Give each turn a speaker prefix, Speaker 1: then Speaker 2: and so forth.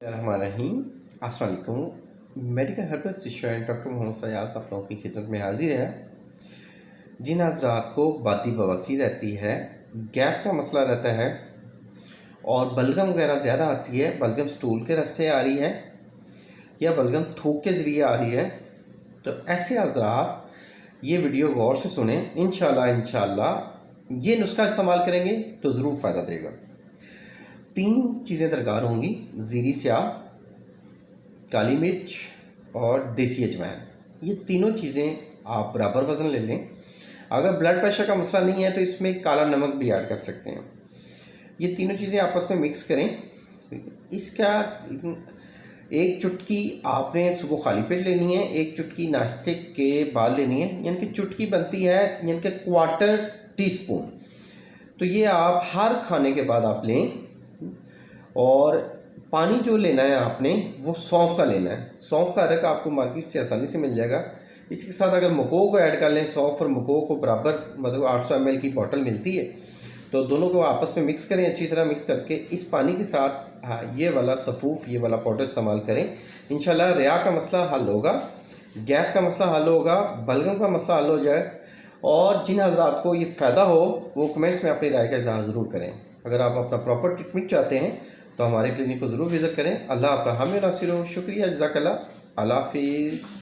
Speaker 1: रहीम अस्सलाम वालेकुम। Medical helper station doctor Mohammad Fayaz आप लोगों की खिदमत में हाजिर है। जिन हज़रात को बादी बवासीर रहती है, गैस का मसला रहता है और बलगम वगैरह ज़्यादा आती है, बलगम स्टूल के रास्ते आ रही है या बलगम थूक के ज़रिए आ रही है, तो ऐसे हज़रात ये वीडियो गौर से सुने। इंशाल्लाह ये नुस्खा इस्तेमाल करेंगे तो ज़रूर फ़ायदा देगा। 3 चीज़ें दरकार होंगी: ज़ीरी स्याह, काली मिर्च और देसी अजवाइन। ये तीनों चीज़ें आप बराबर वज़न ले लें। अगर ब्लड प्रेशर का मसला नहीं है तो इसमें काला नमक भी ऐड कर सकते हैं। ये तीनों चीज़ें आपस में मिक्स करें। इसका एक चुटकी आपने सुबह खाली पेट लेनी है, एक चुटकी नाश्ते के बाद लेनी है, यानी कि चुटकी बनती है यानी कि क्वार्टर टीस्पून। तो ये आप हर खाने के बाद आप लें। और पानी जो लेना है आपने वो सौंफ का लेना है। सौंफ का अदरक आपको मार्केट से आसानी से मिल जाएगा। इसके साथ अगर मको को ऐड कर लें, सौंफ और मको को बराबर, मतलब 800 ml की बॉटल मिलती है, तो दोनों को आपस में मिक्स करें। अच्छी तरह मिक्स करके इस पानी के साथ ये वाला सफ़ूफ, ये वाला पाउडर इस्तेमाल करें। इंशाल्लाह रिया का मसला हल होगा, गैस का मसला हल होगा, बलगम का मसला हल हो जाए। और जिन हज़रात को ये फ़ायदा हो वो कमेंट्स में अपनी राय का इज़हार ज़रूर करें। अगर आप अपना प्रॉपर ट्रीटमेंट चाहते हैं तो हमारे क्लिनिक को ज़रूर विज़िट करें। अल्लाह आपका हामी नासिर हो। शुक्रिया, जज़ाकल्लाह, अल्लाह हाफ़िज़।